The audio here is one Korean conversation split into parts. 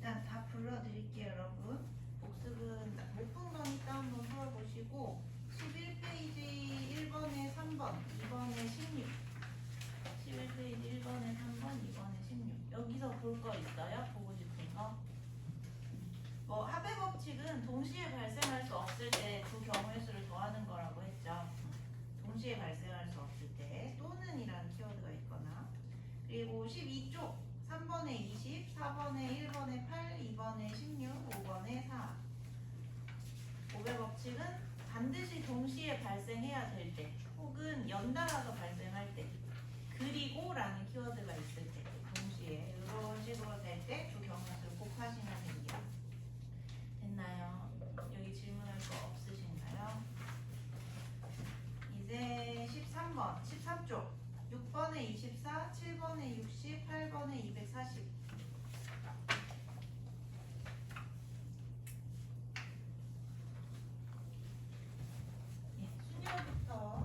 일단 다 불러드릴게요, 여러분. 복습은 못 푼 거니까 한번 풀어보시고 11페이지 1번에 3번, 2번에 16 11페이지 1번에 3번, 2번에 16 여기서 볼 거 있어요? 보고 싶은 거? 뭐 합의 법칙은 동시에 발생할 수 없을 때 두 경우의 수를 더하는 거라고 했죠. 동시에 발생할 수 없을 때 또는이라는 키워드가 있거나 그리고 12쪽 3번에 20, 4번에 1번에 8, 2번에 16, 5번에 4 5배 법칙은 반드시 동시에 발생해야 될 때 혹은 연달아서 발생할 때 그리고 라는 키워드가 있을 때 동시에 이런 식으로 될 때 두 경우의 수를 곱하시면 됩니다. 됐나요? 여기 질문할 거 없으신가요? 이제 13번, 13쪽 6번에 24, 7번에 60, 8번에 240 예, 순열부터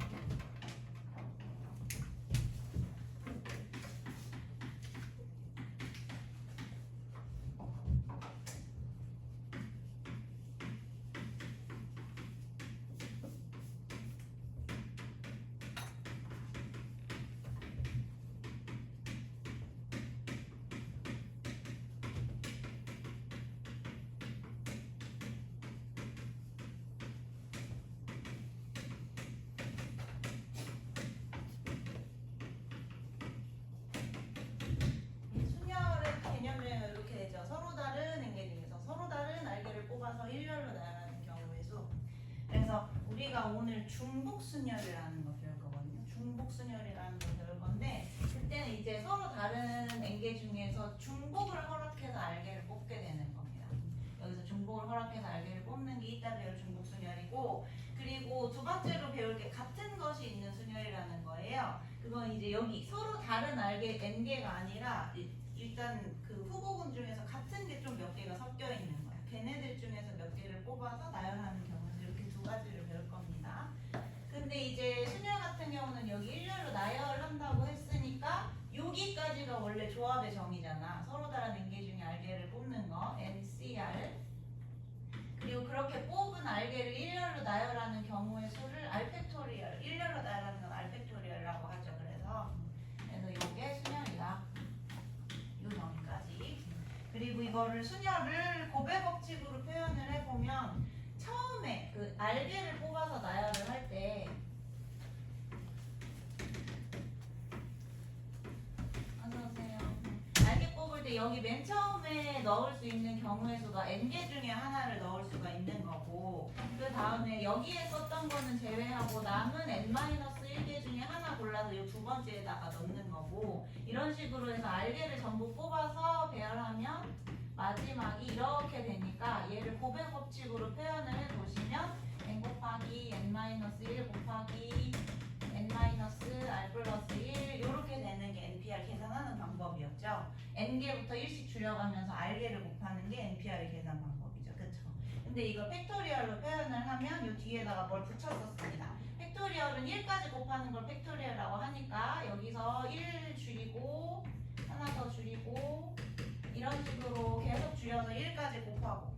순열의 개념은 이렇게 되죠. 서로 다른 엔계 중에서 서로 다른 알게를 뽑아서 일렬로 나열하는 경우의 수. 그래서 우리가 오늘 중복순열이라는 거 배울 거거든요. 중복순열이라는 거 배울 건데 그때는 이제 서로 다른 엔계 중에서 중복을 허락해서 알게를 뽑게 되는 겁니다. 여기서 중복을 허락해서 알게를 뽑는 게 이따 배울 중복순열이고 그리고 두 번째로 배울 게 같은 것이 있는 순열이라는 거예요. 그건 이제 여기 서로 다른 알게 n개가 아니라 일단 그 후보군 중에서 같은 게 좀 몇 개가 섞여 있는 거야. 걔네들 중에서 몇 개를 뽑아서 나열하는 경우는 이렇게 두 가지를 배울 겁니다. 근데 이제 순열 같은 경우는 여기 일렬로 나열한다고 했으니까 여기까지가 원래 조합의 정의잖아. 서로 다른 n개 중에 알게를 뽑는 거 NCR 그리고 그렇게 뽑은 알게를 일렬로 나열하는 경우의 수를 알팩토리얼 일렬로 나열하는 건 알팩토리얼이라고 하죠. 그래서 이게 순열이다. 이 정의까지. 그리고 이거를 순열을 곱의 법칙으로 표현을 해보면 처음에 그 알게를 뽑아서 나열을 할 때 어서오세요. 알게 뽑을 때 여기 맨 처음에 넣을 수 있는 경우의 수가 n개 중에 하나를 넣을 수가 있는 거고 그 다음에 여기에 썼던 거는 제외하고 남은 n-1개 중에 하나 골라서 이 두 번째에다가 넣는 거고 이런 식으로 해서 알게를 전부 뽑아서 배열하면 마지막이 이렇게 되니까 얘를 곱의 법칙으로 표현을 해보시면 n 곱하기 n-1 곱하기 n-r 플러스 1 이렇게 되는 게 NPR 계산하는 방법이었죠. n개부터 1씩 줄여가면서 r개를 곱하는 게 NPR의 계산 방법이죠. 그쵸? 근데 이거 팩토리얼로 표현을 하면 이 뒤에다가 뭘 붙였었습니다. 팩토리얼은 1까지 곱하는 걸 팩토리얼이라고 하니까 여기서 1 줄이고 하나 더 줄이고 이런 식으로 계속 줄여서 1까지 곱하고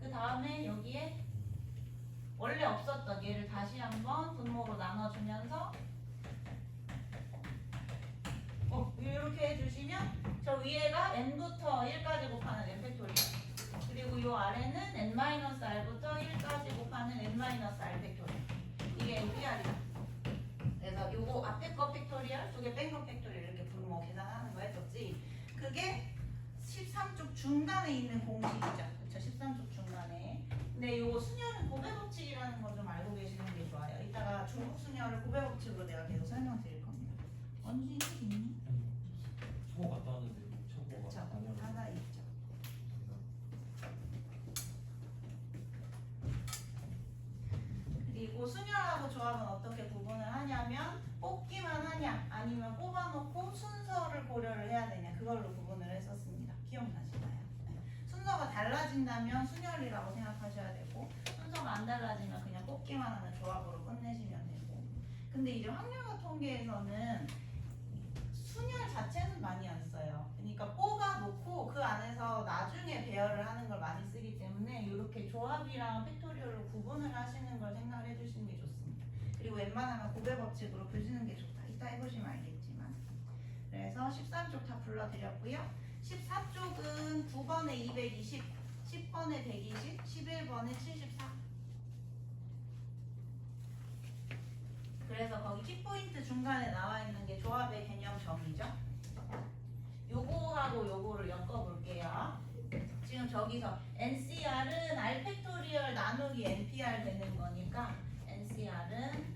그 다음에 여기에 원래 없었던 얘를 다시 한번 분모로 나눠주면서 이렇게 해주시면 저 위에가 n부터 1까지 곱하는 n 팩토리얼 그리고 이 아래는 n-r부터 1까지 곱하는 n-r 팩토리얼 이게 NPR이다. 그래서 요거 앞에 거 팩토리얼 두 개 뺀 거 팩토리얼 이렇게 분모 계산하는 거 했었지 그게 13쪽 중간에 있는 공식이죠. 그쵸? 13쪽 중간에. 근데 요 순열은 곱의 법칙이라는 거 좀 알고 계시는 게 좋아요. 이따가 중복 순열을 곱의 법칙으로 내가 계속 설명드릴 겁니다. 원준이 있니? 수고 갔다 왔는데 참고가 그쵸? 아니어서 하나 있죠. 그리고 순열하고 조합은 어떻게 구분을 하냐면 뽑기만 하냐 아니면 뽑아놓고 순서를 고려를 해야 되냐 그걸로 구분을 했었습니다. 기억나시나요? 네. 순서가 달라진다면 순열이라고 생각하셔야 되고 순서가 안 달라지면 그냥 뽑기만 하는 조합으로 끝내시면 되고 근데 이제 확률과 통계에서는 순열 자체는 많이 안 써요. 그러니까 뽑아놓고 그 안에서 나중에 배열 조합이랑 팩토리얼로 구분을 하시는 걸 생각을 해주시는 게 좋습니다. 그리고 웬만하면 고배 법칙으로 푸시는 게 좋다. 이따 해보시면 알겠지만. 그래서 13쪽 다 불러드렸고요. 14쪽은 9번에 220, 10번에 120, 11번에 74. 그래서 거기 키포인트 중간에 나와 있는 게 조합의 개념 정의죠. 요거하고 요거를 엮어볼게요. 지금 저기서 NCR은 R 팩토리얼 나누기 NPR 되는 거니까 NCR은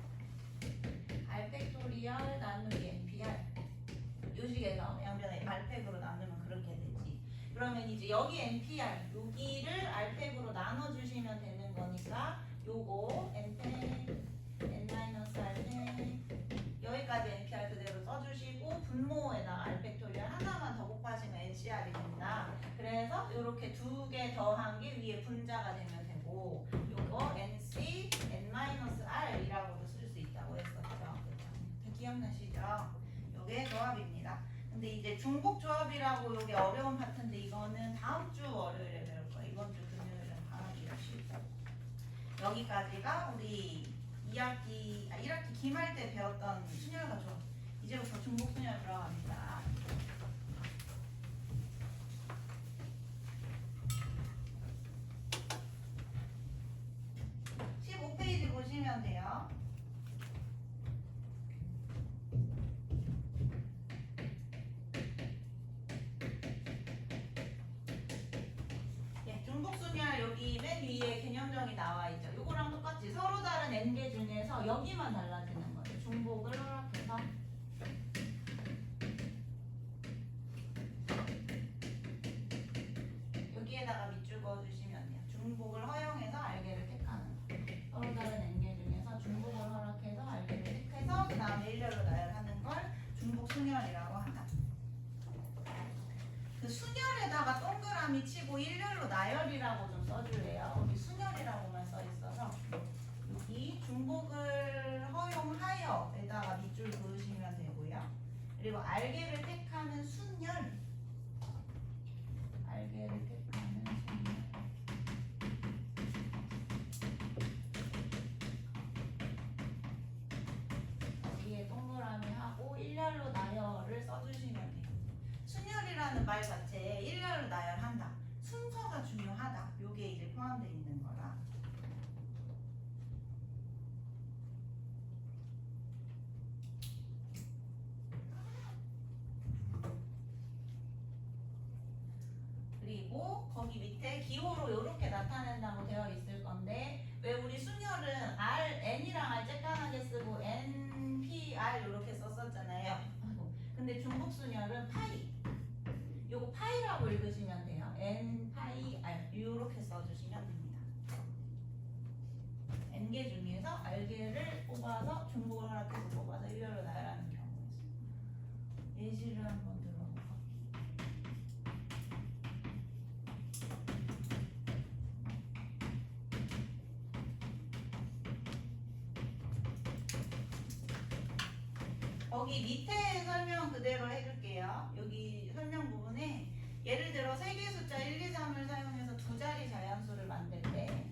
R 팩토리얼 나누기 NPR 요 식에서 양변에 R팩으로 나누면 그렇게 되지. 그러면 이제 여기 NPR 여기를 R팩으로 나눠주시면 되는 거니까 요거 N팩 N-R팩 여기까지 NPR 그대로 써주시고 분모에다가 R 팩토리얼 하나만 더 곱하시면 NCR이 된다. 그래서 이렇게 두 개 더한 게 위에 분자가 되면 되고 요거 NC N-R이라고도 쓸 수 있다고 했었죠. 그렇죠? 기억나시죠? 요게 조합입니다. 근데 이제 중복 조합이라고 요게 어려운 파트인데 이거는 다음 주 월요일에 배울 거예요. 이번 주 금요일은 바라기가 쉽고 여기까지가 우리 1학기 기말 때 배웠던 순열과 조합. 이제부터 중복 순열 들어갑니다. 15페이지 보시면 돼요. 중복순열 여기 맨 위에 개념정이 나와 있죠. 요거랑 똑같이 서로 다른 n개 중에서 여기만 달라지는 거죠. 중복을 허락해서 여기에다가 밑줄 그어주시면 돼요. 중복을 허용해서 알게를 택하는 거. 서로 다른 n개 중에서 중복을 허락해서 알게를 택해서 그 다음에 일렬로 나열하는 걸 중복순열이라고 한다. 그 순열에다가 동그라미 치고 일렬로 나열이라고 좀 써줄래요. 여기 순열이라고만 써 있어서 여기 중복을 허용하여에다가 밑줄 그으시면 되고요. 그리고 알게를 택하는 순열, 알게를 택하는 순열. 여기에 동그라미 하고 일렬로 나열을 써주시면 돼요. 순열이라는 말 자체에 일렬로 나열한다. 순서가 중요하다. 요게 이제 포함되어 있는 거라. 그리고 거기 밑에 기호로 이렇게 나타낸다고 되어 있을 건데 왜 우리 순열은 R, N이랑 R 쬐깐하게 쓰고 N, P, R 이렇게 썼었잖아요. 근데 중복순열은 파이. 요거 파이라고 읽으시면 돼요. N, 파이, R 이렇게 써주시면 됩니다. N개 중에서 R개를 뽑아서 중복을 허락해서 뽑아서 일렬로 나열하는 경우에서 예시를 한번 들어볼게요. 거기 밑에 설명 그대로 해줄게요. 여기 설명 부분에 예를 들어 세개 숫자 1, 2, 3을 사용해서 두 자리 자연수를 만들 때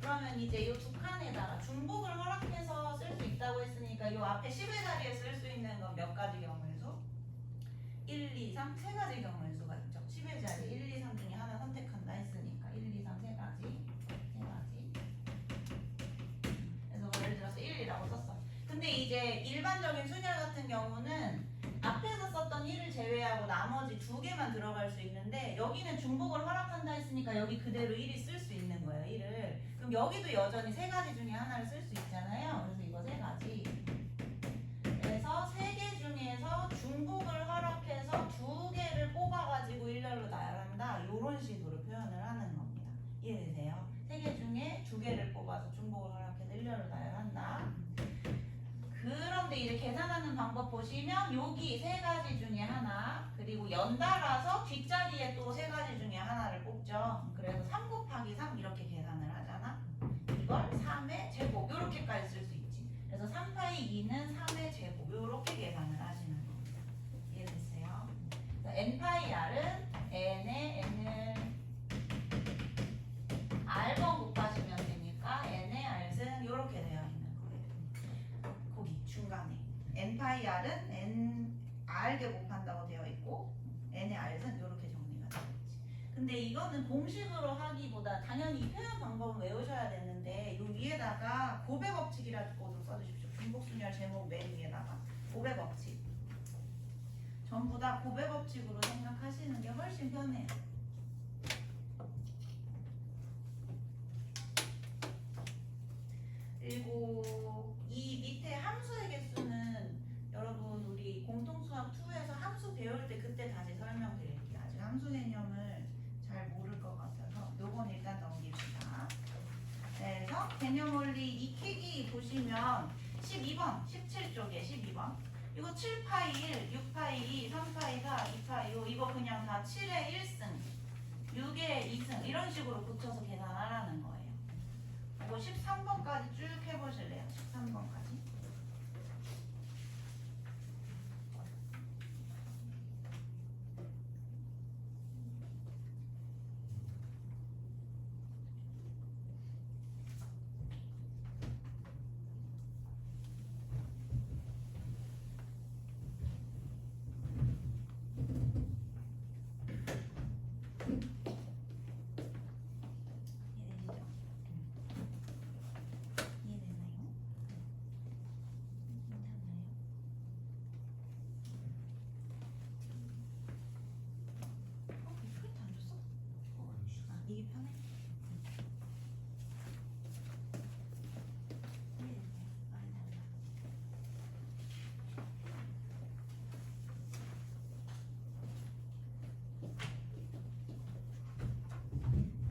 그러면 이제 이 두 칸에다가 중복을 허락해서 쓸 수 있다고 했으니까 이 앞에 10의 자리에 쓸 수 있는 건 몇 가지 경우의 수? 1, 2, 3, 세 가지 경우의 수가 있죠. 10의 자리 1, 2, 3 중에 하나 선택한다 했으니까 1, 2, 3 세 가지. 그래서 예를 들어서 1이라고 썼어. 근데 이제 일반적인 순열 같은 경우는 앞에서 썼던 1을 제외하고 나머지 두 개만 들어갈 수 있는데 여기는 중복을 허락한다 했으니까 여기 그대로 1이 쓸 수 있는 거예요. 1을. 그럼 여기도 여전히 세 가지 중에 하나를 쓸 수 있잖아요. 그래서 이거 세 가지. 그래서 세 개 중에서 중복을 허락해서 두 개를 뽑아가지고 일렬로 나열한다. 이런 식으로 표현을 하는 겁니다. 이해되세요? 세 개 중에 두 개를 뽑아서 중복을 허락해서 일렬로 나열한다. 그런데 이제 계산하는 방법 보시면 여기 세 가지 중에 하나 그리고 연달아서 뒷자리에 또 세 가지 중에 하나를 뽑죠. 그래서 3 곱하기 3 이렇게 계산을 하잖아. 이걸 3의 제곱 이렇게까지 쓸 수 있지. 그래서 3파이 2는 3의 제곱 이렇게 계산을 하시는 겁니다. 이해됐어요? N파이 중간에 n 파이 r은 n r 제곱한다고 되어 있고 n의 r은 이렇게 정리가 되겠지. 근데 이거는 공식으로 하기보다 당연히 이 표현 방법은 외우셔야 되는데 이 위에다가 곱의 법칙이라고도 써주십시오. 중복순열 제목 맨 위에다가 곱의 법칙. 전부 다 곱의 법칙으로 생각하시는 게 훨씬 편해요. 그리고 이 밑에 함수의 개수는 여러분 우리 공통수학 2에서 함수 배울 때 그때 다시 설명드릴게요. 아직 함수 개념을 잘 모를 것 같아서 요건 일단 넘깁시다. 네, 그래서 개념 원리 익히기 보시면 12번, 17쪽에 12번 이거 7파이 1, 6파이 2, 3파이 4, 2파이 5 이거 그냥 다 7의 1승, 6의 2승 이런 식으로 붙여서 계산하라는 거예요. 이거 13번까지 쭉 해보실래요? 13번까지. 이게 편해?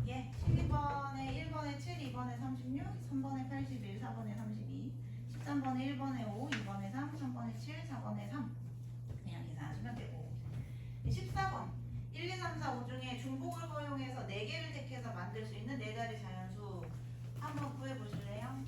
예, 12번에 1번에 7, 2번에 36, 3번에 81, 4번에 32, 13번에 1번에 5, 2번에 3, 3번에 7, 4번에 3 그냥 계산하시면 되고 14번 1, 2, 3, 4, 5 중에 중복을 허용해서 4개를 택해서 만들 수 있는 4자리 자연수 한번 구해보실래요?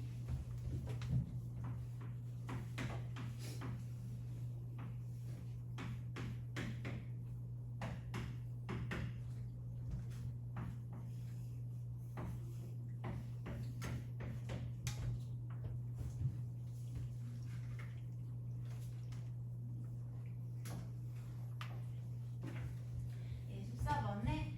예, 14번에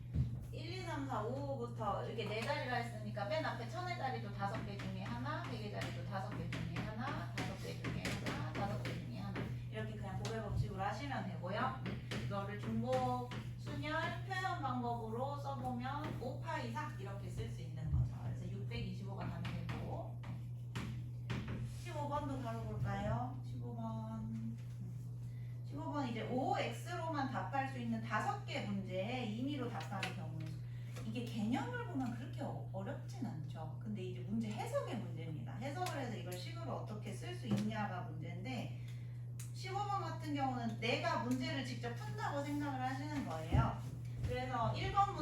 1, 2, 3, 4, 5부터 이렇게 4자리가 있으니까 맨 앞에 천의 자리도 5개 중에 하나, 100의 자리도 5개 중에 하나, 5개 중에 하나, 5개 중에 하나 이렇게 그냥 고배 법칙으로 하시면 되고요. 이거를 중복 순열 표현 방법으로 써보면 5파 이상 이렇게 쓸 수 있는 거죠. 그래서 625가 답이 되고 15번도 바로 볼까요? 15번 이제 OX로만 답할 수 있는 5개 문제에 임의로 답하는 경우에 이게 개념을 보면 그렇게 어렵진 않죠. 근데 이제 문제 해석의 문제입니다. 해석을 해서 이걸 식으로 어떻게 쓸 수 있냐가 문제인데 15번 같은 경우는 내가 문제를 직접 푼다고 생각을 하시는 거예요. 그래서 1번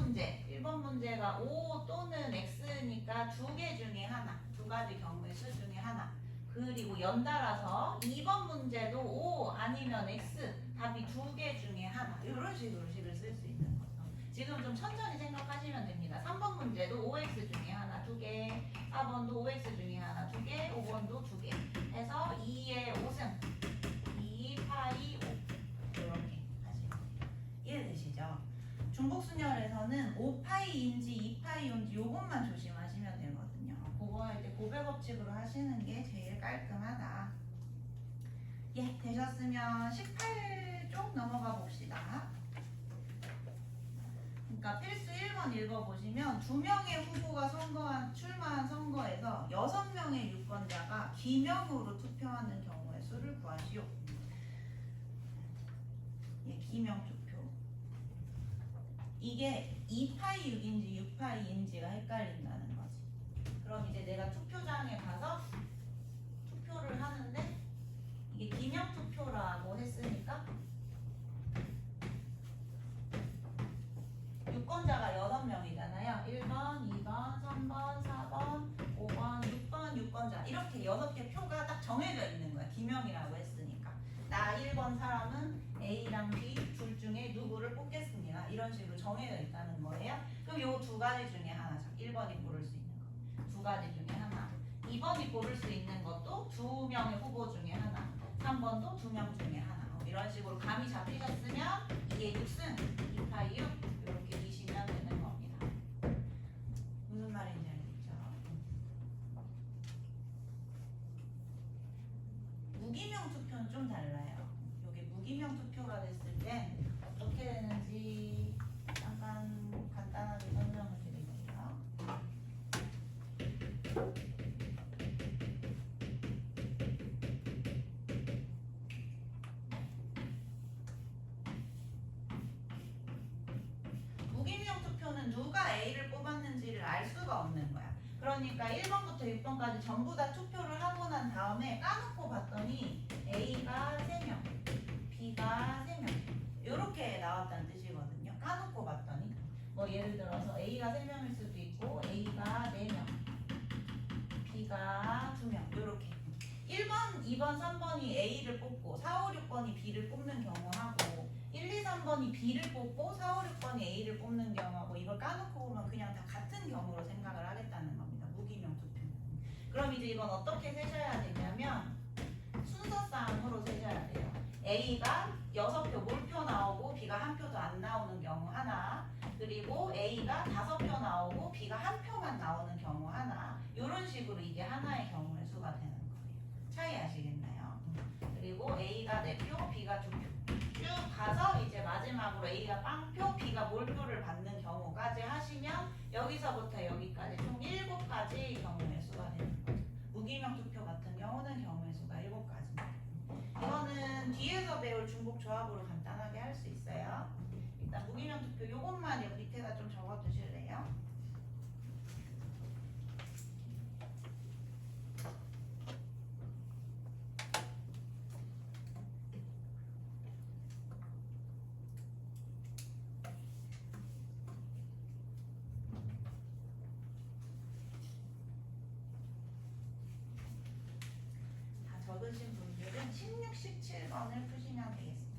문제가 O 또는 X니까 2개 중에 하나, 2가지 경우의 수 중에 하나. 그리고 연달아서 2번 문제도 O 아니면 X 답이 2개 중에 하나 이런 식으로 식을 쓸 수 있는 거죠. 지금 좀 천천히 생각하시면 됩니다. 3번 문제도 OX 중에 하나 2개, 4번도 OX 중에 하나 2개, 5번도 2개 해서 2의 5승 2파이 5 이렇게 하시면 돼요. 이해되시죠? 중복순열에서는 5파이인지 2파이인지 요것만 조심하시면 되거든요. 그거 할 때 고배 법칙으로 하시는 게 제일 깔끔하다. 예, 되셨으면 18쪽 넘어가 봅시다. 그러니까 필수 1번 읽어보시면 2명의 후보가 출마한 선거에서 6명의 유권자가 기명으로 투표하는 경우의 수를 구하시오. 예, 기명 투표. 이게 2파이 6인지 6파이인지가 헷갈린다는 거지. 그럼 이제 내가 투표장에 가서 투표를 하는데 이게 기명 투표라고 했으니까 유권자가 6명이잖아요. 1번, 2번, 3번, 4번, 5번, 6번 유권자 이렇게 6개 표가 딱 정해져 있는 거야. 기명이라고 했으니까 나 1번 사람은 A랑 B 둘 중에 누구를 뽑겠습니다. 이런 식으로 정해져 있다는 거예요. 그럼 요 2가지 중에 하나죠. 1번이 고를 수 있는 거 2가지 중에 하나, 2번이 고를 수 있는 것도 2명의 후보 중에 하나. 번호도 2명 중에 하나. 이런 식으로 감이 잡히셨으면 2의 6승, 2파 6 이렇게 미시면 되는 겁니다. 무슨 말인지 알겠죠? 무기명 투표는 좀 달라요. 이게 무기명 투표가 됐을 땐 어떻게 되는지 잠깐 간단하게 설명을 드릴게요. 무기명 투표는 누가 A를 뽑았는지를 알 수가 없는 거야. 그러니까 1번부터 6번까지 전부 다 투표를 하고 난 다음에 까놓고 봤더니 A가 3명, B가 3명 이렇게 나왔다는 뜻이거든요. 까놓고 봤더니 뭐 예를 들어서 A가 3명일 수도 있고 A가 4명, B가 2명 이렇게 1번, 2번, 3번이 A를 뽑고 4, 5, 6번이 B를 뽑는 경우하고 1, 2, 3번이 B를 뽑고 4, 5, 6번이 A를 뽑는 경우하고 이걸 까놓고 보면 그냥 다 같은 경우로 생각을 하겠다는 겁니다. 무기명 투표. 그럼 이제 이건 어떻게 세셔야 되냐면 순서상으로 세셔야 돼요. A가 6표 몰표 나오고 B가 한 표도 안 나오는 경우 하나, 그리고 A가 5표 나오고 B가 한 표만 나오는 경우 하나, 이런 식으로 이게 하나의 경우의 수가 되는 거예요. 차이 아시겠나요? 그리고 A가 4표, B가 2표 쭉 가서 이제 마지막으로 A가 빵표, B가 몰표를 받는 경우까지 하시면 여기서부터 여기까지 총 7가지 경우의 수가 되는 거죠. 무기명 투표 같은 경우는 경우의 수가 7가지입니다. 이거는 뒤에서 배울 중복 조합으로 간단하게 할 수 있어요. 일단 무기명 투표 요것만 여기 밑에다 좀 적어 두실래요? 다 적으신 분들은 16, 17번을 푸시면 되겠습니다.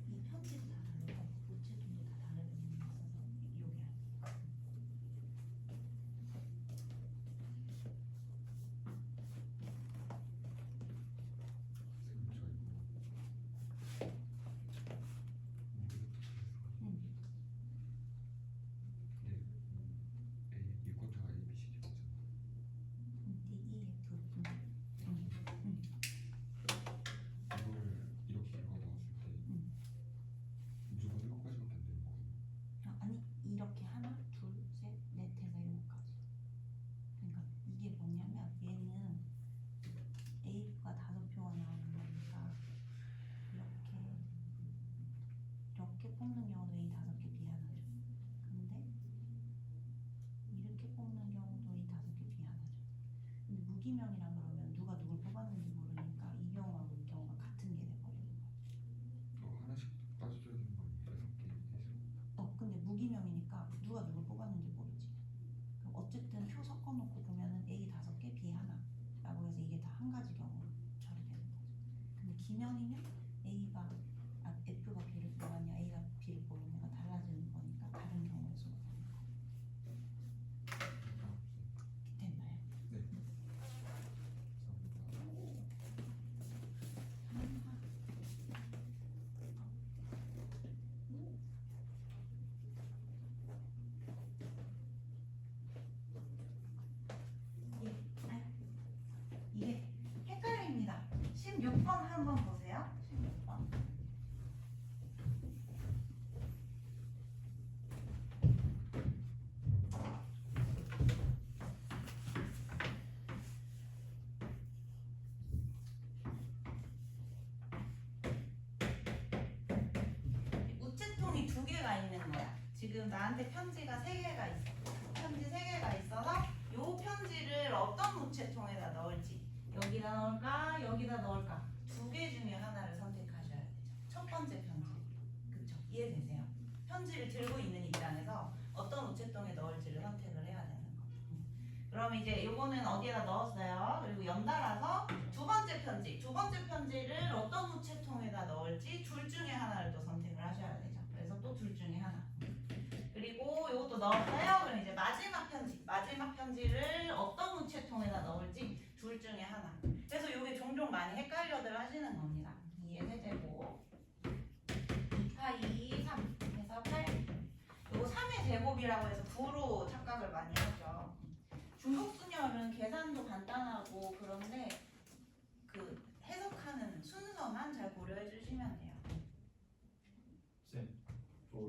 이 편지도 다 다르고 우체통도 다 다르게 있어서 요게 아니 이렇게 하나, 둘, 셋, 넷 해서 7가지. 그러니까 이게 뭐냐면 얘는 A가 5표가 나오는 거니까 이렇게 뽑는 경우도 A 5개 B 하나죠. 근데 이렇게 뽑는 경우도 A 5개 B 하나죠. 근데 무기명이라 그러면 누가 누굴 뽑았는지 모르니까 이 경우하고 이 경우가 같은 게 돼버리는 거죠. 하나씩 따져줘야 되는 거 아니에요? 6개 근데 무기명이니까 누가 누굴 뽑았는지 모르지. 그럼 어쨌든 표 섞어놓고 보면은 A 5개, B 하나라고 해서 이게 다 한 가지 경우로 처리되는 거죠. 근데 기명이면 F가 B를 뽑았냐, A가 B를 뽑았냐가 달라지는 거니까 다른 경우의 수가 되는 거예요. 됐나요? 네. 이게 헷갈립니다. 16번 한번 보세요. 16번. 우체통이 2개가 있는 거야. 지금 나한테 편지가 3개가 있어. 편지 3개가 있어서 요 편지를 어떤 우체통에다 넣을지 여기다 넣을까 여기다 넣을까 2개 중에 하나를 선택하셔야 되죠. 첫 번째 편지. 그쵸? 이해되세요? 편지를 들고 있는 입장에서 어떤 우체통에 넣을지를 선택을 해야 되는 거. 그럼 이제 요거는 어디에다 넣었어요. 그리고 연달아서 두 번째 편지를 어떤 우체통에다 넣을지 둘 중에 하나를 또 선택을 하셔야 되죠. 그래서 또 둘 중에 하나. 그리고 이것도 넣었어요. 그럼 이제 마지막 편지를 어떤 우체통에다 넣을지 둘 중에 하나. 그래서 이게 종종 많이 헷갈려들 하시는 겁니다. 2의 세제곱 2파이 3 해서 8. 이거 3의 제곱이라고 해서 9로 착각을 많이 하죠. 중복순열은 계산도 간단하고 그런데 그 해석하는 순서만 잘 고려해 주시면 돼요. 저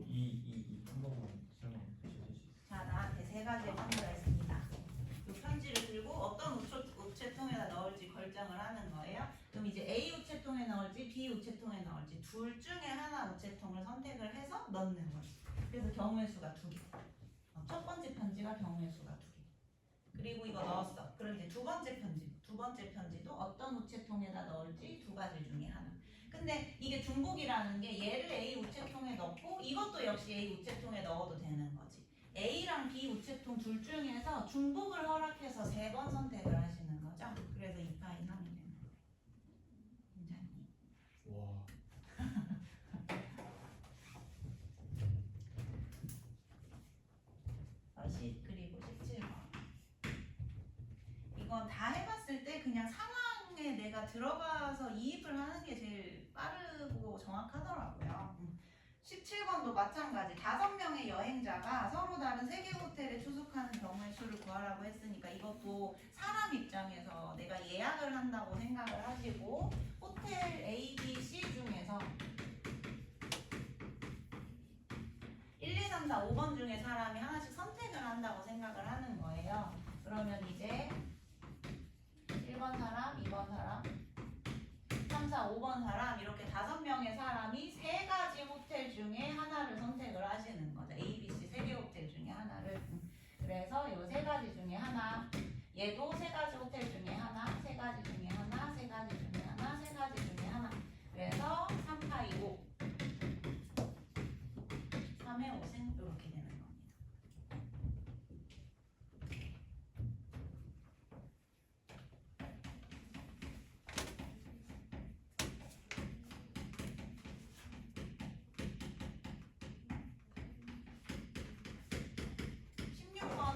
2 한 번만 설명 해주실 수 있어요? 자, 나한테 3가지의 편지가 있습니다. 이 편지를 들고 어떤 우체통에다 넣을지 결정을 하는 거예요. 그럼 이제 A 우체통에 넣을지 B 우체통에 넣을지 둘 중에 하나 우체통을 선택을 해서 넣는 거죠. 그래서 경우의 수가 2개. 첫 번째 편지가 경우의 수가 2개. 그리고 이거 넣었어. 그럼 이제 두 번째 편지도 어떤 우체통에다 넣을지 2가지 중에 하나. 근데 이게 중복이라는 게 얘를 A 우체통에 넣고 이것도 역시 A 우체통에 넣어도 되는 거지. A랑 B 우체통 둘 중에서 중복을 허락해서 3번 선택을 하시는 거죠. 그래서 2파이 3이 되는 거예요. 괜찮니? 와. 그리고 17번. 이건 다 해봤을 때 그냥 상황에 내가 들어가서 이입을 하는 게 제일 빠르고 정확하더라고요. 17번도 마찬가지. 5명의 여행자가 서로 다른 3개 호텔에 투숙하는 경우의 수를 구하라고 했으니까 이것도 사람 입장에서 내가 예약을 한다고 생각을 하시고 호텔 A, B, C 중에서 1, 2, 3, 4, 5번 중에 사람이 하나씩 선택을 한다고 생각을 하는 거예요. 그러면 이제 1번 사람, 2번 사람, 3, 4, 5번 사람 이렇게 5명의 사람이 3가지 호텔 중에 하나를 선택을 하시는 거죠. A, B, C 3개 호텔 중에 하나를. 그래서 이 3가지 중에 하나, 얘도 3가지 호텔 중에 하나, 3가지 중에 하나, 3가지 중에 하나, 3가지 중에 하나. 그래서 3파이 5. 3의 5승 이렇게 되는 겁니다.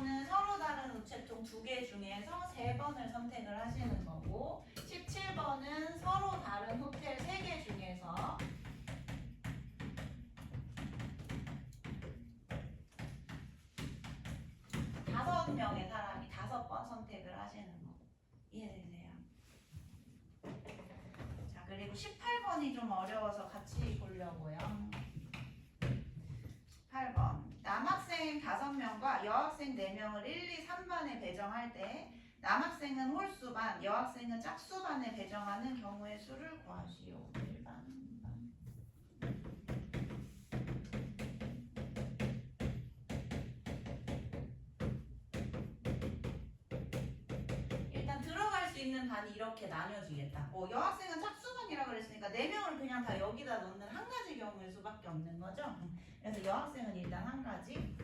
는 서로 다른 우체통 2개 중에서 3번을 선택을 하시는 거고 17번은 서로 다른 호텔 3개 중에서 다섯 명의 사람이 5번 선택을 하시는 거 이해되세요? 자, 그리고 18번이 좀 어려워서 같이 보려고요. 18번 남학생 5명과 여학생 4명을 1, 2, 3반에 배정할 때 남학생은 홀수반, 여학생은 짝수반에 배정하는 경우의 수를 구하시오. 1반, 2반. 일단 들어갈 수 있는 반이 이렇게 나뉘어지겠다. 여학생은 짝수반이라고 그랬으니까 4명을 그냥 다 여기다 넣는 한 가지 경우의 수밖에 없는 거죠. 그래서 여학생은 일단 한 가지.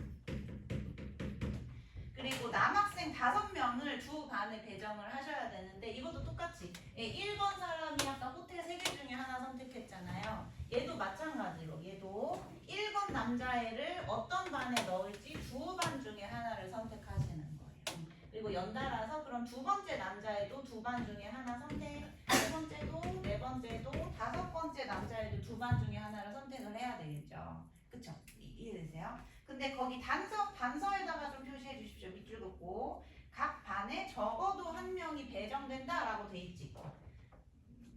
그리고 남학생 5명을 두 반에 배정을 하셔야 되는데 이것도 똑같이 1번 사람이 아까 호텔 3개 중에 하나 선택했잖아요. 얘도 마찬가지로 얘도 1번 남자애를 어떤 반에 넣을지 2반 중에 하나를 선택하시는 거예요. 그리고 연달아서 그럼 2번째 남자애도 2반 중에 하나 선택, 3번째도 4번째도 5번째 남자애도 2반 중에 하나를 선택을 해야 되겠죠. 그쵸? 이해되세요? 근데 거기 단서에다가 좀 표시해 주십시오. 밑줄 긋고 각 반에 적어도 한 명이 배정된다라고 돼 있지.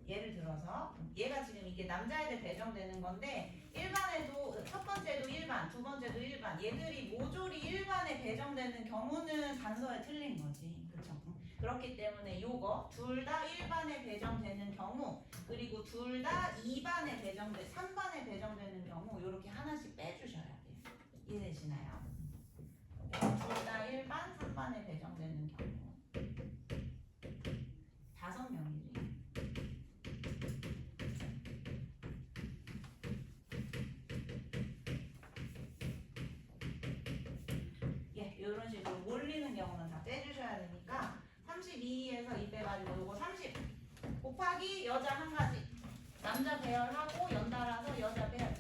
예를 들어서 얘가 지금 이게 남자애들 배정되는 건데 1반에도 첫 번째도 1반, 두 번째도 1반 얘들이 모조리 1반에 배정되는 경우는 단서에 틀린 거지. 그렇죠? 그렇기 때문에 요거 둘 다 1반에 배정되는 경우 그리고 둘 다 2반에 3반에 배정되는 경우 요렇게 하나씩 빼주셔야 돼요. 이해되시죠? 이런 식으로 몰리는 경우는 다 빼주셔야 되니까 32에서 2 빼가지고 요거 30 곱하기 여자 한 가지 남자 배열하고 연달아서 여자 배열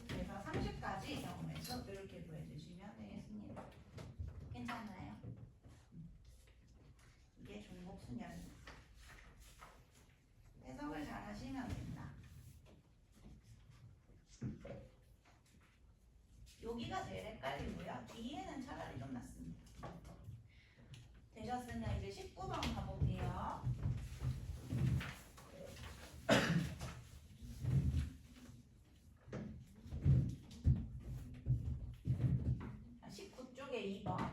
그래서 30까지 경우에서 이렇게 구해주시면 되겠습니다. 괜찮나요? 이게 중복순열입니다. 해석을 잘 하시면 됩니다. 여기가 제일 헷갈리고요. 뒤에는 차라리 좀 낫습니다. 되셨으면 이제 19번 가볼게요. 19쪽에 2번.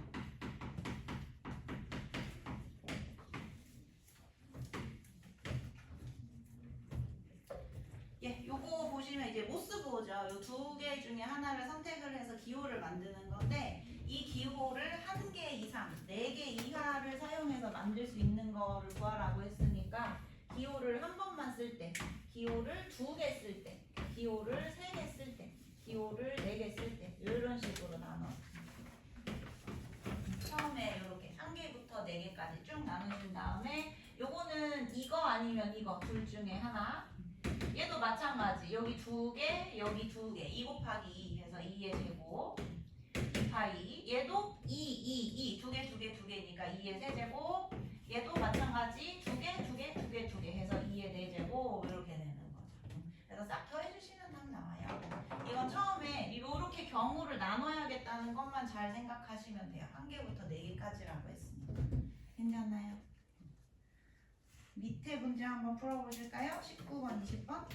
예, 요거 보시면 이제 모스보죠. 요 두 개 중에 하나를 선택을 해서 기호를 만드는 건데 이 기호를 1개 이상, 4개 이하를 사용해서 만들 수 있는 거를 구하라고 했으니까 기호를 한 번만 쓸 때, 기호를 2개 쓸 때, 기호를 3개 쓸 때, 기호를 4개 쓸 때 이런 식으로 나눠. 처음에 이렇게 1개부터 4개까지 쭉 나누신 다음에 요거는 이거 아니면 이거 둘 중에 하나. 얘도 마찬가지. 여기 2개, 여기 2개. 2 곱하기 2 해서 2의 제곱. 파이. 얘도 2, 2, 2. 2개, 2개, 2개니까 2의 세제곱. 얘도 마찬가지. 2개, 2개, 2개, 2개 해서 2의 4제곱. 이렇게 되는 거죠. 그래서 싹 더해주시면 답 나와요. 이건 처음에 이렇게 경우를 나눠야겠다는 것만 잘 생각하시면 돼요. 1개부터 4개까지라고 했습니다. 괜찮나요? 밑에 문제 한번 풀어보실까요? 19번, 20번.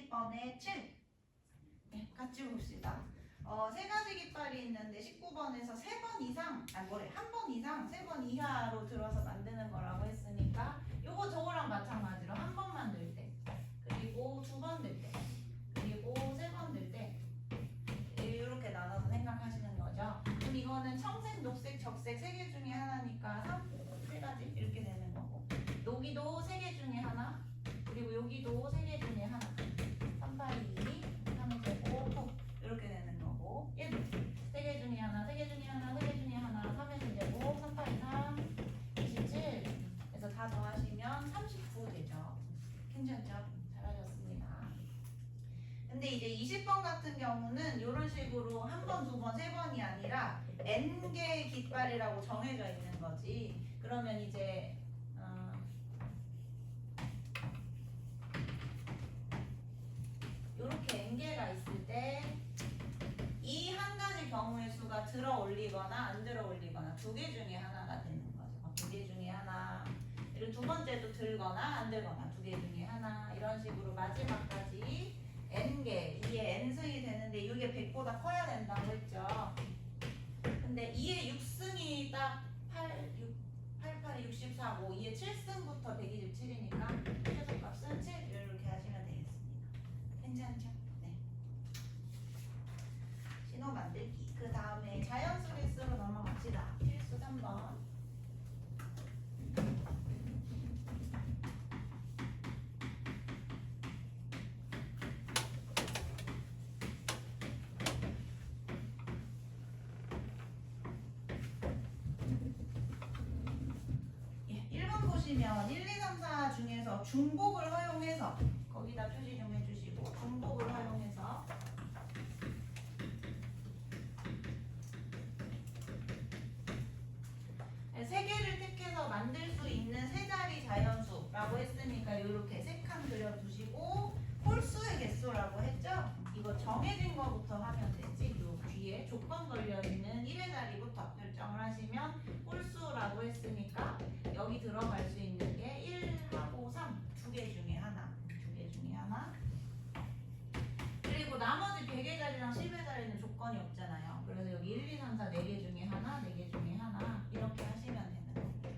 번에 7. 네, 같이 봅시다. 세 가지 깃발이 있는데 19번에서 3번 이상, 한 번 이상, 3번 이하로 들어서 만드는 거라고 했으니까 요거 저거랑 마찬가지로 한 번만 들 때, 그리고 2번 들 때, 그리고 3번 들 때 이렇게 나눠서 생각하시는 거죠. 그럼 이거는 청색, 녹색, 적색 3개 중에 하나니까 3, 3가지 이렇게 되는 거고, 여기도 3개 중에 하나, 그리고 여기도 3개 중에 하나. 3, 2, 3의 제곱 이렇게 되는 거고, 얘도 3개 중에 하나, 3개 중에 하나, 3개 중에 하나, 3의 제곱, 3, 8, 2, 3, 27. 그래서 다 더하시면 39 되죠. 괜찮죠? 잘하셨습니다. 근데 이제 20번 같은 경우는 이런 식으로 한 번, 2번, 3번이 아니라 N개의 깃발이라고 정해져 있는 거지. 그러면 이제 올리거나 안 들어 올리거나 두 개 중에 하나가 되는 거죠. 두 개 중에 하나. 그리고 두 번째도 들거나 안 들거나 두 개 중에 하나. 이런 식으로 마지막까지 n개, 2의 n승이 되는데 이게 100보다 커야 된다고 했죠. 근데 2의 6승이 딱 8, 64고 2의 7승부터 127이니까 최소값은 7 이렇게 하시면 되겠습니다. 괜찮죠? 네. 신호 만들기. 그 다음에 자연수 개수로 넘어갑시다. 필수 3번. 예, 1번 보시면 1, 2, 3, 4 중에서 중복을 허용해서 거기다 표시 좀 해주시고 중복을 허용해서 세 개를 택해서 만들 수 있는 세 자리 자연수라고 했으니까 이렇게 세 칸 그려두시고 홀수의 개수라고 했죠? 이거 정해진 거부터 하면 되지. 요 뒤에 조건 걸려있는 1의 자리부터 결정을 하시면 홀수라고 했으니까 여기 들어갈 수 있는 게 1하고 3 두 개 중에 하나. 두 개 중에 하나. 그리고 나머지 100의 자리랑 10의 자리는 조건이 없잖아요. 그래서 여기 1, 2, 3, 4 4개 중에 하나, 4개 중에 하나 이렇게 하시면 되는 거예요.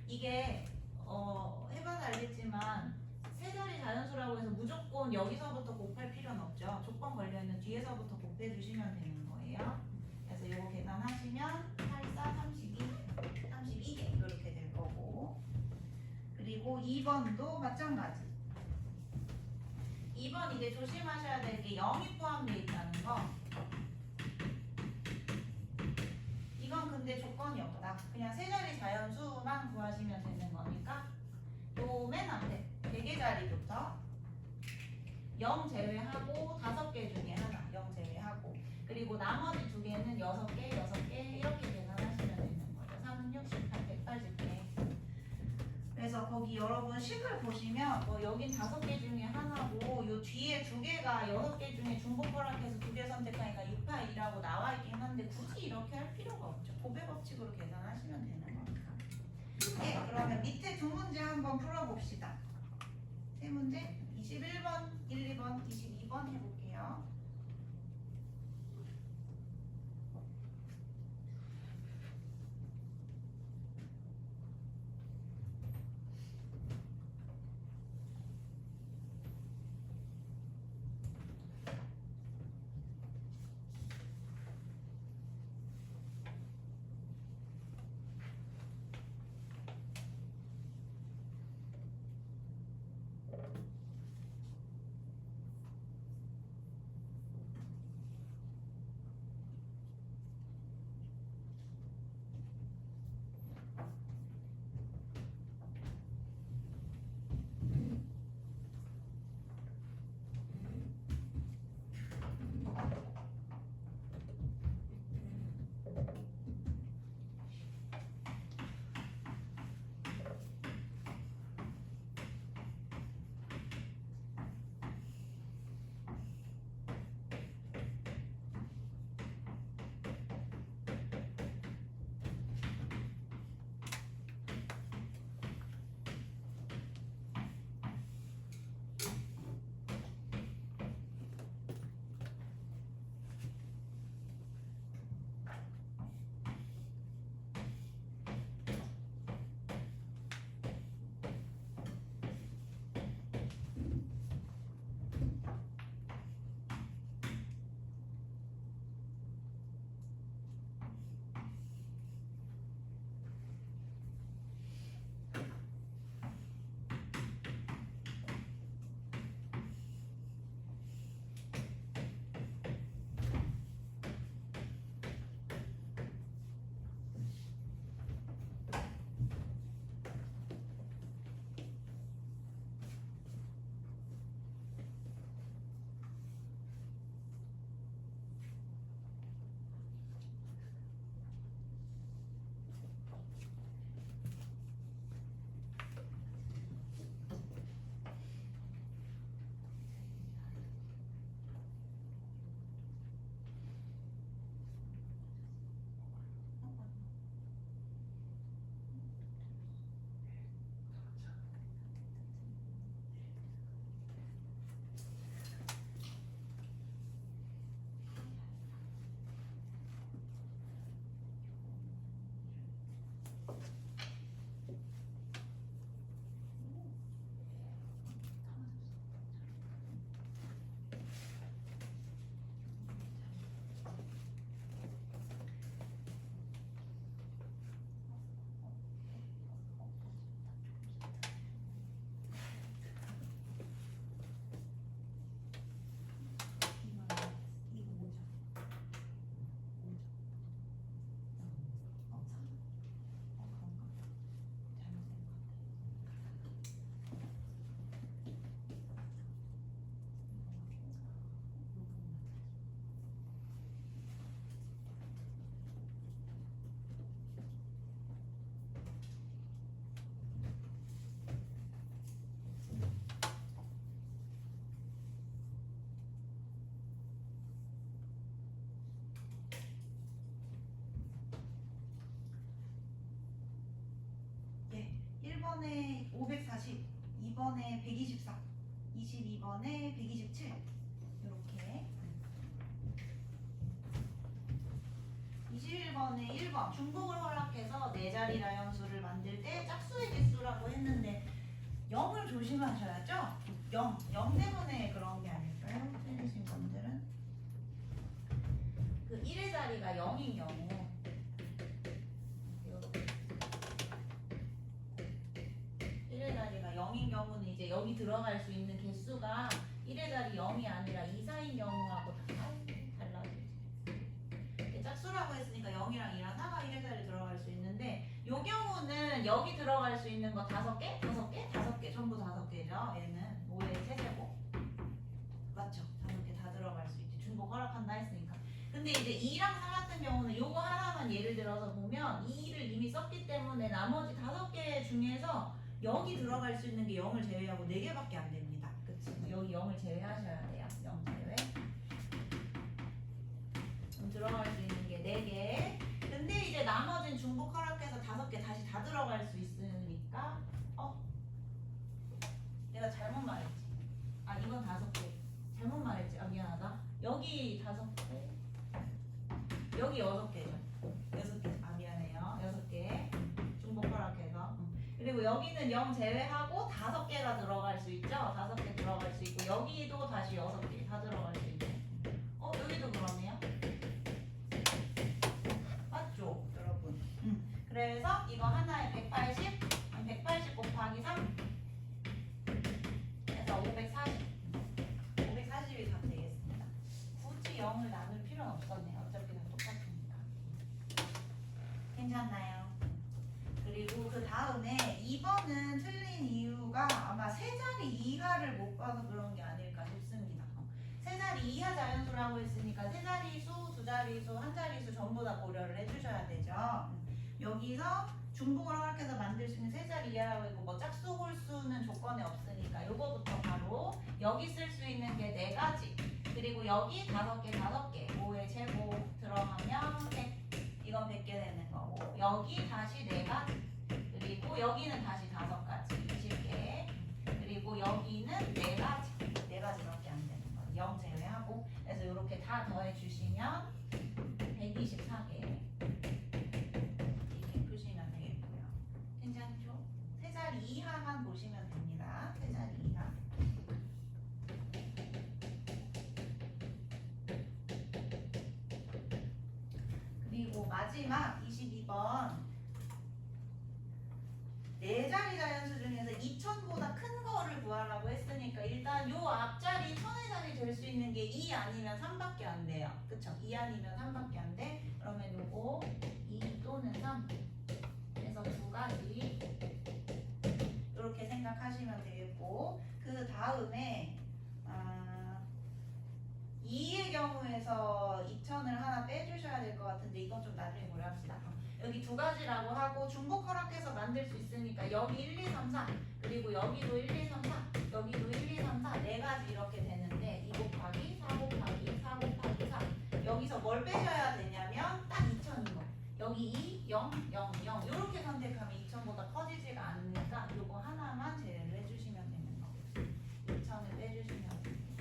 이게 해봐서 알겠지만 세 자리 자연수라고 해서 무조건 여기서부터 곱할 필요는 없죠. 조건 걸려있는 뒤에서부터 곱해 주시면 되는 거예요. 그래서 이거 계산하시면 8, 4, 32, 32개 이렇게 될 거고 그리고 2번도 마찬가지. 2번 이제 조심하셔야 될 게 0이 포함되어 있다는 거. 이건 근데 조건이 없다. 그냥 세 자리 자연수만 구하시면 되는 거니까 요 맨 앞에 100의 자리부터 0 제외하고 5개 중에 하나 0 제외하고 그리고 나머지 두 개는 6개, 6개 이렇게 계산하시면 되는 거죠. 3, 6, 18, 180개. 그래서 거기 여러분 식을 보시면 뭐 여긴 5개 중에 하나고 요 뒤에 두 개가 6개 중에 중복 허락해서 두 개 선택하니까 6파 2라고 나와 있긴 한데 굳이 이렇게 할 필요가 없죠. 고배 법칙으로 계산하시면 되는 거니까. 네, 그러면 밑에 두 문제 한번 풀어봅시다. 세 문제 21번, 1, 2번, 22번 해볼게요. 1번에 540, 2번에 124, 22번에 127 이렇게 21번에 1번 중복을 허락해서 4자리 라연수를 만들 때 짝수의 개수라고 했는데 0을 조심하셔야죠. 0 때문에 그런 게 아닐까요? 틀리신 분들은 그 1의 자리가 0인 경우 1의 자리가 0인 경우는 이제 여기 들어갈 수 있는 개수가 1의 자리 0이 아니라 2, 4인 경우하고 달라지지. 짝수라고 했으니까 0이랑 2랑 4가 1의 자리 들어갈 수 있는데 이 경우는 여기 들어갈 수 있는 거 5개? 5개? 5개 전부 5개죠. 얘는 5의 세제곱 맞죠? 5개 다 들어갈 수 있지. 중복 허락한다 했으니까. 근데 이제 2랑 4 같은 경우는 요거 하나만 예를 들어서 보면 2를 이미 썼기 때문에 나머지 5개 중에서 여기 들어갈 수 있는 게 0을 제외하고 4개밖에 안 됩니다. 그치? 여기 0을 제외하셔야 돼요. 0 제외. 그럼 들어갈 수 있는 게 4개. 근데 이제 나머지는 중복 허락해서 5개 다시 다 들어갈 수 있으니까 내가 잘못 말했지. 아 이건 5개. 잘못 말했지. 아 미안하다. 여기 5개. 여기 6개죠. 6개. 아 미안해요. 6개. 중복 허락해서. 그리고 여기는 0 제외하고 5개가 들어갈 수 있죠. 5개 들어갈 수 있고 여기도 다시 6개 다 들어갈 수 있고. 여기도 그러네요. 맞죠, 여러분? 그래서 이거 하나에 180, 180 곱하기 3 해서 540. 540이 답 되겠습니다. 굳이 0을 나눌 필요는 없었네요. 어차피 다 똑같으니까. 괜찮나요? 그리고 그 다음에 2번은 틀린 이유가 아마 세 자리 이하를 못 봐서 그런 게 아닐까 싶습니다. 세 자리 이하 자연수라고 했으니까 세 자리수, 두 자리수, 한 자리수 전부 다 고려를 해주셔야 되죠. 여기서 중복을 허락해서 만들 수 있는 세 자리 이하라고 했고 뭐 짝수 홀수는 조건에 없으니까 요거부터 바로 여기 쓸 수 있는 게 4가지 그리고 여기 5개 5의 제곱 들어가면 100 이건 100개 되는 거고 여기 다시 4가지 그리고 여기는 다시 5가지 20개 그리고 여기는 4가지밖에 안 되는 거 0 제외하고 그래서 이렇게 다 더해 주시면 124개 이렇게 푸시면 되겠고요. 괜찮죠? 세 자리 이하만 보시면 됩니다. 세 자리 이하. 그리고 마지막 22번 4자리 자연수 중에서 2000보다 큰 거를 구하라고 했으니까 일단 요 앞자리 1000의 자리 될 수 있는 게 2 아니면 3밖에 안 돼요. 그쵸? 2 아니면 3밖에 안 돼. 그러면 요거 2 또는 3 해서 2가지 이렇게 생각하시면 되겠고 그 다음에 2의 경우에서 2000을 하나 빼주셔야 될 것 같은데 이건 좀 나중에 고려합시다. 여기 2가지라고 하고 중복 허락해서 만들 수 있으니까 여기 1, 2, 3, 4 그리고 여기도 1, 2, 3, 4 여기도 1, 2, 3, 4 4가지 이렇게 되는데 2 곱하기 4 곱하기 4 곱하기 4 여기서 뭘 빼셔야 되냐면 딱 2000인 거 여기 2, 0, 0, 0 이렇게 선택하면 2000보다 커지지가 않으니까 이거 하나만 제외를 해주시면 되는 거 2000을 빼주시면 됩니다.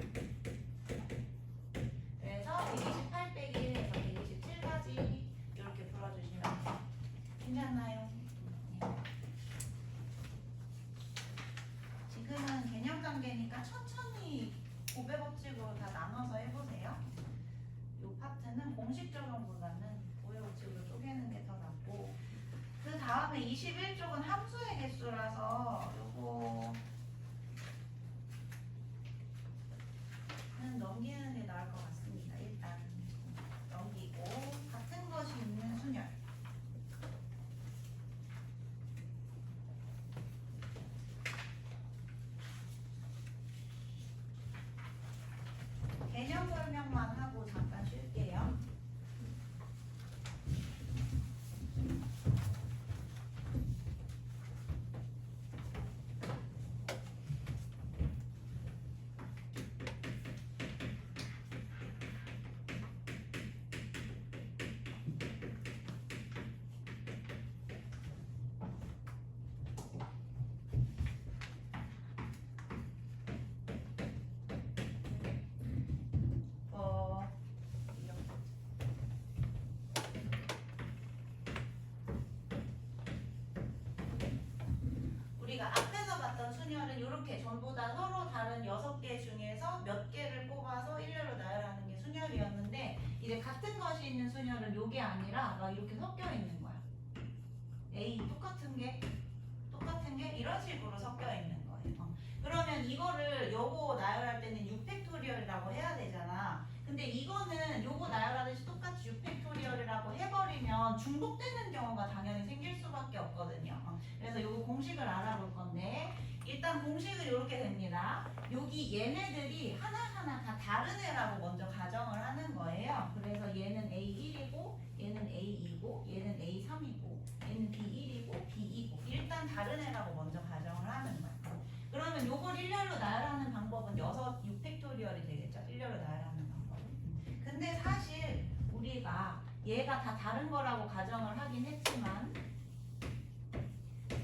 그래서 128 빼기 1에서 127까지 이렇게 풀어주시면 돼요. 괜찮나요? 네. 지금은 개념 단계니까 천천히 고배 법칙으로 다 나눠서 해보세요. 이 파트는 공식 적용보다는 고배 법칙으로 쪼개는 게 더 낫고 그 다음에 21쪽은 함수의 개수라서 요거는 넘기는 게 나을 것 같습니다. 일단 넘기고 같은 것이 있는 순열 개념 설명만 하고 잠깐 쉴게요. 우리가 앞에서 봤던 순열은 이렇게 전부 다 서로 다른 6개 중에서 몇 개를 뽑아서 일렬로 나열하는 게 순열이었는데 이제 같은 것이 있는 순열은 요게 아니라 막 이렇게 섞여 있는 거야. A 똑같은 게 이런 식으로 섞여 있는 거예요. 그러면 이거를 요거 나열할 때는 6팩토리얼이라고 해야 되잖아. 근데 이거는 요거 나열하듯이 똑같이 6팩토리얼이라고 해버리면 중복되는 경우가 당연히 생길 수밖에 없거든요. 그래서 요거 공식을 알아볼 건데 일단 공식은 이렇게 됩니다. 여기 얘네들이 하나하나 다 다른 애라고 먼저 가정을 하는 거예요. 그래서 얘는 A1이고 얘는 A2고 얘는 A3이고 얘는 B1이고 B2고 일단 다른 애라고 먼저 가정을 하는 거예요. 그러면 요걸 일렬로 나열하는 방법은 6팩토리얼이 되겠죠. 일렬로 나열하는 방법은. 근데 사실 우리가 얘가 다 다른 거라고 가정을 하긴 했지만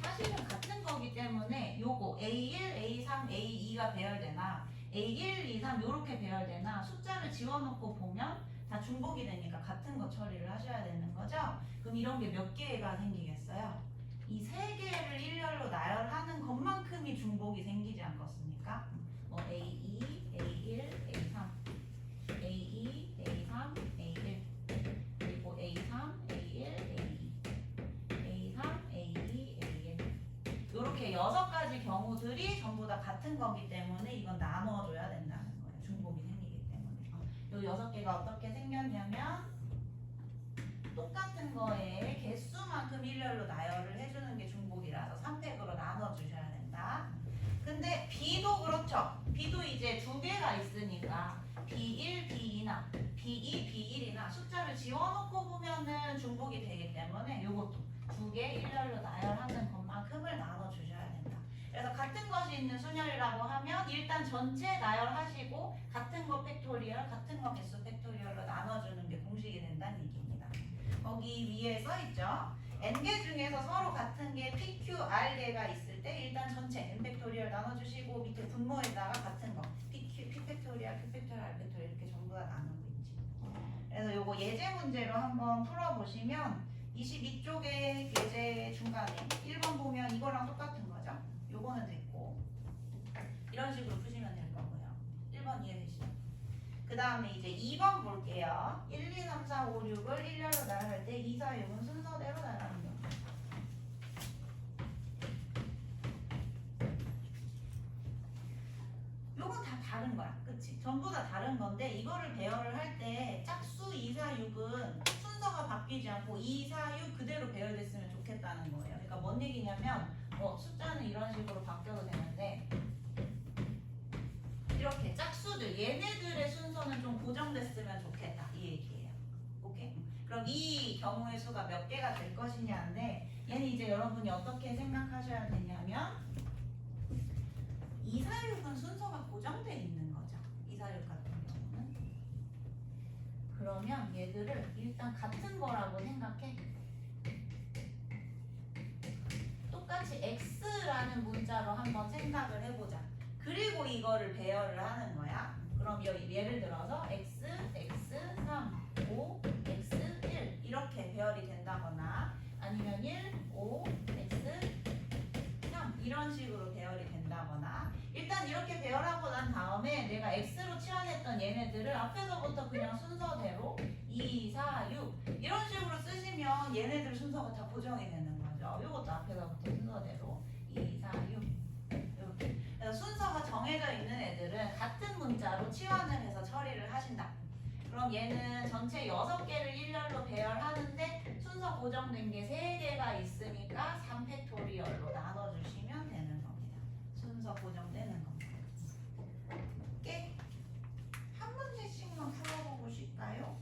사실은 같은 거기 때문에 요거 A1, A3, A2가 배열되나 A1, 2, 3 요렇게 배열되나 숫자를 지워놓고 보면 다 중복이 되니까 같은 거 처리를 하셔야 되는 거죠. 그럼 이런 게 몇 개가 생기겠어요? 이 세 개를 일렬로 나열하는 것만큼이 중복이 생기지 않겠습니까? 뭐 A2, A1, A3, A2, A3, A1 그리고 A3, A1, A2, A3, A2, A1 이렇게 6가지 경우들이 전부 다 같은 거기 때문에 이건 나눠줘야 된다는 거예요. 중복이 생기기 때문에. 요 6개가 어떻게 생겼냐면 똑같은 거에 개수만큼 일렬로 나열을 해주는 게 중복이라서 3팩으로 나눠주셔야 된다. 근데 B도 그렇죠. B도 이제 2개가 있으니까 B1, B2나 B2, B1이나 숫자를 지워놓고 보면은 중복이 되기 때문에 요것도 2개 일렬로 나열하는 것만큼을 나눠주셔야 된다. 그래서 같은 것이 있는 순열이라고 하면 일단 전체 나열하시고 같은 거 팩토리얼, 같은 거 개수 팩토리얼로 나눠주는 게 공식이 된다는 얘기입니다. 거기 위에 써있죠. n개 중에서 서로 같은 게 PQ, R개가 있을 때 일단 전체 n 팩토리얼 나눠주시고 밑에 분모에다가 같은 거 PQ, P 팩토리얼, Q 팩토리얼, R 팩토리얼 이렇게 전부 다 나누고 있지. 그래서 요거 예제 문제로 한번 풀어보시면 22쪽에 예제 중간에 1번 보면 이거랑 똑같은 거죠. 요거는 됐고 이런 식으로 푸시면 될 거고요. 1번 이해되시죠? 그 다음에 이제 2번 볼게요. 1, 2, 3, 4, 5, 6을 일렬로 나열할 때 2, 4, 6은 순서대로 나열하는 경우. 요건 다 다른 거야. 그치? 전부 다 다른 건데 이거를 배열을 할 때 짝수 2, 4, 6은 순서가 바뀌지 않고 2, 4, 6 그대로 배열됐으면 좋겠다는 거예요. 그러니까 뭔 얘기냐면 숫자는 이런 식으로 바뀌어도 되는데 이렇게 짝수들 얘네들의 순서는 좀 고정됐으면 좋겠다 이 얘기예요. 오케이? 그럼 이 경우의 수가 몇 개가 될 것이냐인데 얘는 이제 여러분이 어떻게 생각하셔야 되냐면 2, 4, 6은 순서가 고정돼 있는 거죠. 2, 4, 6 같은 경우는. 그러면 얘들을 일단 같은 거라고 생각해. 똑같이 X라는 문자로 한번 생각을 해보자. 그리고 이거를 배열을 하는 거야. 그럼 예를 들어서 X, X, 3, 5, X, 1 이렇게 배열이 된다거나 아니면 1, 5, X, 3 이런 식으로 배열이 된다거나 일단 이렇게 배열하고 난 다음에 내가 X로 치환했던 얘네들을 앞에서부터 그냥 순서대로 2, 4, 6 이런 식으로 쓰시면 얘네들 순서가 다 고정이 되는 거죠. 이것도 앞에서부터 순서대로 2, 4, 6 이렇게. 그래서 순서가 정해져 있는 애들은 같은 문자로 치환을 해서 처리를 하신다. 그럼 얘는 전체 6개를 일렬로 배열하는데 순서 고정된 게 3개가 있으니까 3팩토리얼로 나눠주시면 되는 겁니다. 순서 고정되는 겁니다. 오케이? 한 문제씩만 풀어보고 싶까요?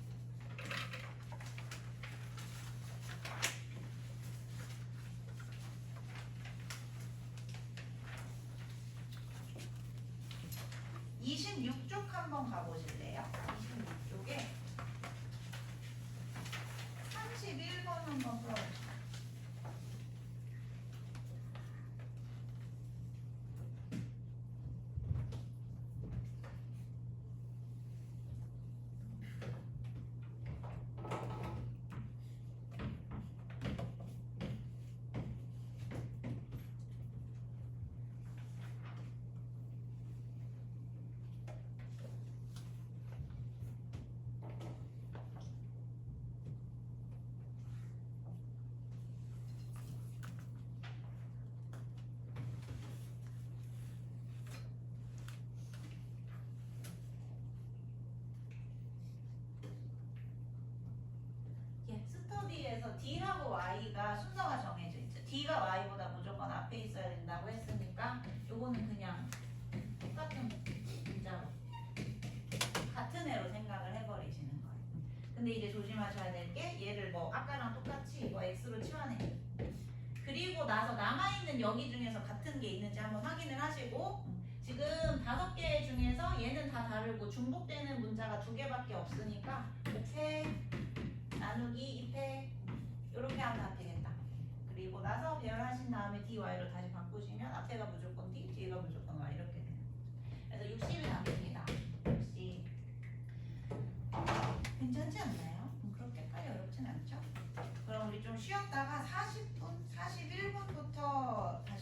(26쪽) 한번 가보실래요? 26쪽에 31번 한번 풀어보실까요? D하고 Y가 순서가 정해져 있죠. D가 Y보다 무조건 앞에 있어야 된다고 했으니까 요거는 그냥 똑같은 문자로 같은 애로 생각을 해버리시는 거예요. 근데 이제 조심하셔야 될 게 얘를 뭐 아까랑 똑같이 이거 X로 치환해. 그리고 나서 남아있는 여기 중에서 같은 게 있는지 한번 확인을 하시고 지금 5개 중에서 얘는 다 다르고 중복되는 문자가 2개밖에 없으니까 곱해 나누기 2패 이렇게 하면 다 되겠다. 그리고 나서 배열하신 다음에 DY로 다시 바꾸시면 앞에가 무조건 D, 뒤가 무조건 Y 이렇게 되는 거죠. 그래서 60이 답입니다. 60. 괜찮지 않나요? 그렇게까지 어렵진 않죠? 그럼 우리 좀 쉬었다가 40분, 41분부터 다시